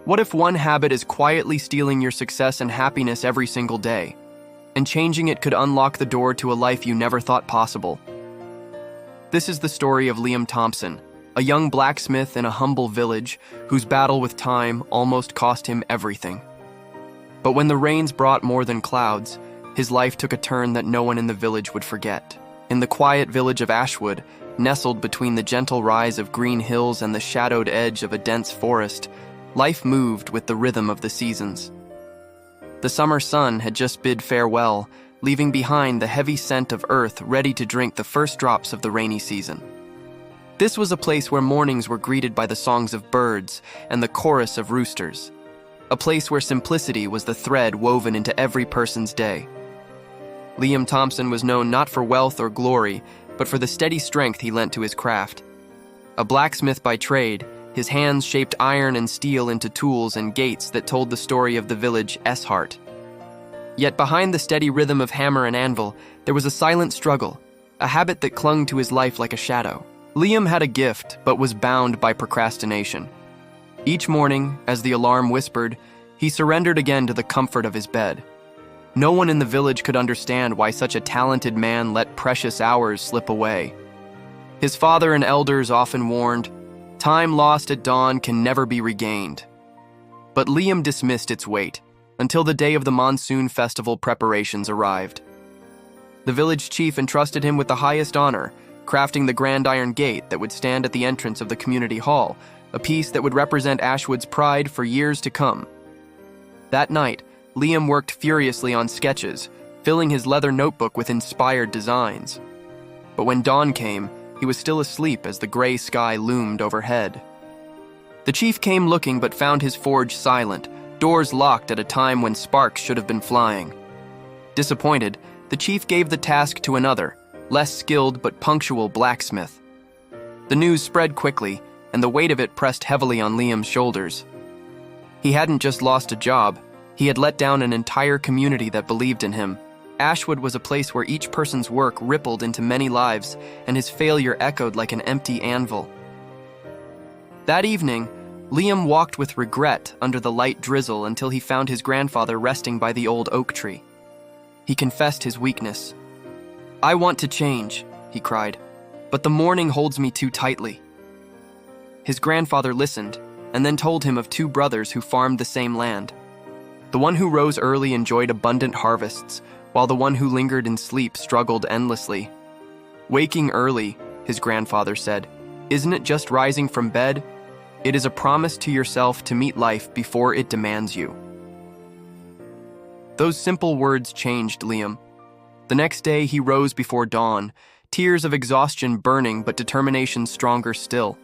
What if one habit is quietly stealing your success and happiness every single day, and changing it could unlock the door to a life you never thought possible? This is the story of Liam Thompson, a young blacksmith in a humble village whose battle with time almost cost him everything. But when the rains brought more than clouds, his life took a turn that no one in the village would forget. In the quiet village of Ashwood, nestled between the gentle rise of green hills and the shadowed edge of a dense forest, life moved with the rhythm of the seasons. The summer sun had just bid farewell, leaving behind the heavy scent of earth ready to drink the first drops of the rainy season. This was a place where mornings were greeted by the songs of birds and the chorus of roosters, a place where simplicity was the thread woven into every person's day. Liam Thompson was known not for wealth or glory, but for the steady strength he lent to his craft. A blacksmith by trade, his hands shaped iron and steel into tools and gates that told the story of the village's heart. Yet behind the steady rhythm of hammer and anvil, there was a silent struggle, a habit that clung to his life like a shadow. Liam had a gift, but was bound by procrastination. Each morning, as the alarm whispered, he surrendered again to the comfort of his bed. No one in the village could understand why such a talented man let precious hours slip away. His father and elders often warned, "Time lost at dawn can never be regained." But Liam dismissed its weight, until the day of the Monsoon festival preparations arrived. The village chief entrusted him with the highest honor, crafting the grand iron gate that would stand at the entrance of the community hall, a piece that would represent Ashwood's pride for years to come. That night, Liam worked furiously on sketches, filling his leather notebook with inspired designs. But when dawn came, he was still asleep as the gray sky loomed overhead. The chief came looking but found his forge silent, doors locked at a time when sparks should have been flying. Disappointed, the chief gave the task to another, less skilled but punctual blacksmith. The news spread quickly, and the weight of it pressed heavily on Liam's shoulders. He hadn't just lost a job, he had let down an entire community that believed in him. Ashwood was a place where each person's work rippled into many lives, and his failure echoed like an empty anvil. That evening, Liam walked with regret under the light drizzle until he found his grandfather resting by the old oak tree. He confessed his weakness. "I want to change," he cried, "but the morning holds me too tightly." His grandfather listened, and then told him of two brothers who farmed the same land. The one who rose early enjoyed abundant harvests, while the one who lingered in sleep struggled endlessly. "Waking early," his grandfather said, "isn't it just rising from bed? It is a promise to yourself to meet life before it demands you." Those simple words changed Liam. The next day he rose before dawn, tears of exhaustion burning but determination stronger still.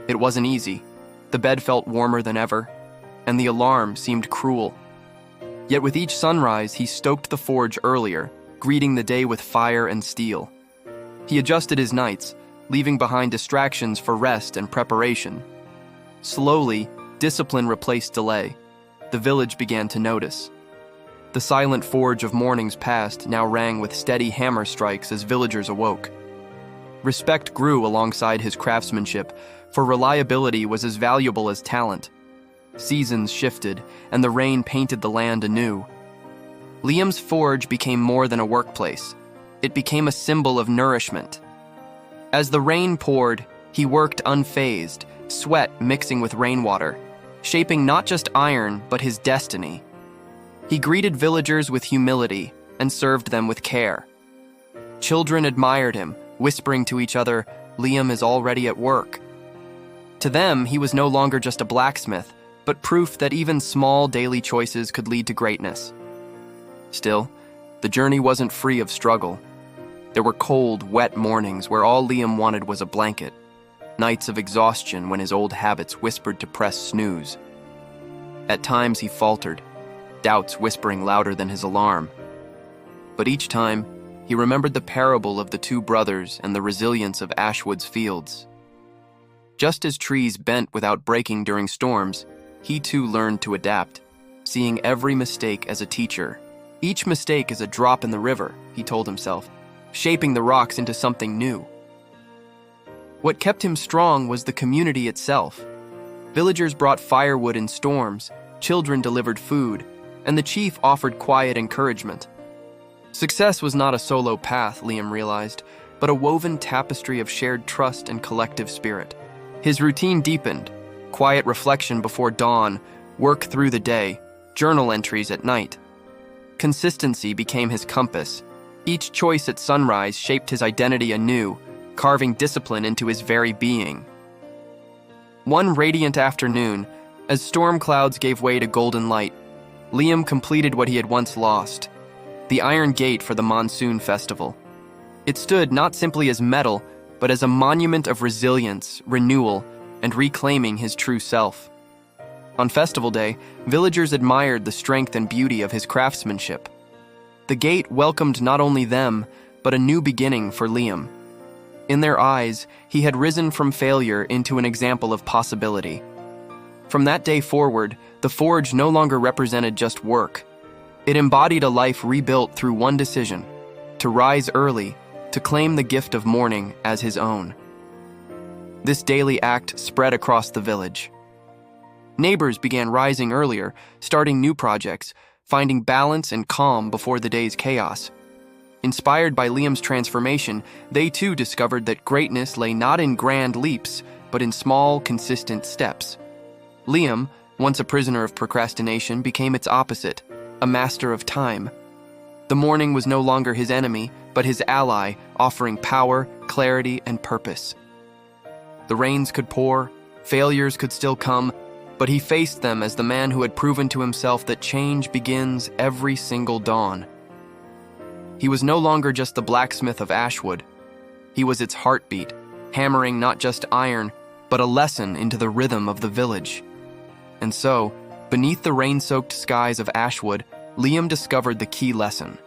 It wasn't easy. The bed felt warmer than ever, and the alarm seemed cruel. Yet with each sunrise, he stoked the forge earlier, greeting the day with fire and steel. He adjusted his nights, leaving behind distractions for rest and preparation. Slowly, discipline replaced delay. The village began to notice. The silent forge of mornings past now rang with steady hammer strikes as villagers awoke. Respect grew alongside his craftsmanship, for reliability was as valuable as talent. Seasons shifted, and the rain painted the land anew. Liam's forge became more than a workplace. It became a symbol of nourishment. As the rain poured, he worked unfazed, sweat mixing with rainwater, shaping not just iron, but his destiny. He greeted villagers with humility and served them with care. Children admired him, whispering to each other, "Liam is already at work." To them, he was no longer just a blacksmith, but proof that even small daily choices could lead to greatness. Still, the journey wasn't free of struggle. There were cold, wet mornings where all Liam wanted was a blanket, nights of exhaustion when his old habits whispered to press snooze. At times he faltered, doubts whispering louder than his alarm. But each time, he remembered the parable of the two brothers and the resilience of Ashwood's fields. Just as trees bent without breaking during storms, he too learned to adapt, seeing every mistake as a teacher. Each mistake is a drop in the river, he told himself, shaping the rocks into something new. What kept him strong was the community itself. Villagers brought firewood in storms, children delivered food, and the chief offered quiet encouragement. Success was not a solo path, Liam realized, but a woven tapestry of shared trust and collective spirit. His routine deepened: quiet reflection before dawn, work through the day, journal entries at night. Consistency became his compass. Each choice at sunrise shaped his identity anew, carving discipline into his very being. One radiant afternoon, as storm clouds gave way to golden light, Liam completed what he had once lost: the iron gate for the Monsoon festival. It stood not simply as metal, but as a monument of resilience, renewal, and reclaiming his true self. On festival day, villagers admired the strength and beauty of his craftsmanship. The gate welcomed not only them, but a new beginning for Liam. In their eyes, he had risen from failure into an example of possibility. From that day forward, the forge no longer represented just work. It embodied a life rebuilt through one decision: to rise early, to claim the gift of morning as his own. This daily act spread across the village. Neighbors began rising earlier, starting new projects, finding balance and calm before the day's chaos. Inspired by Liam's transformation, they too discovered that greatness lay not in grand leaps, but in small, consistent steps. Liam, once a prisoner of procrastination, became its opposite: a master of time. The morning was no longer his enemy, but his ally, offering power, clarity, and purpose. The rains could pour, failures could still come, but he faced them as the man who had proven to himself that change begins every single dawn. He was no longer just the blacksmith of Ashwood. He was its heartbeat, hammering not just iron, but a lesson into the rhythm of the village. And so, beneath the rain-soaked skies of Ashwood, Liam discovered the key lesson.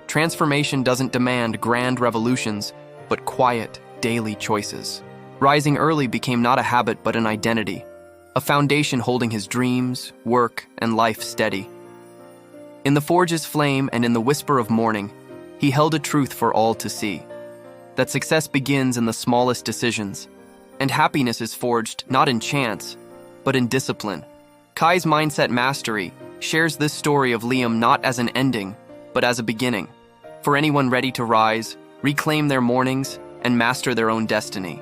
Transformation doesn't demand grand revolutions, but quiet, daily choices. Rising early became not a habit but an identity, a foundation holding his dreams, work, and life steady. In the forge's flame and in the whisper of morning, he held a truth for all to see: that success begins in the smallest decisions, and happiness is forged not in chance, but in discipline. Kai's Mindset Mastery shares this story of Liam not as an ending, but as a beginning, for anyone ready to rise, reclaim their mornings, and master their own destiny.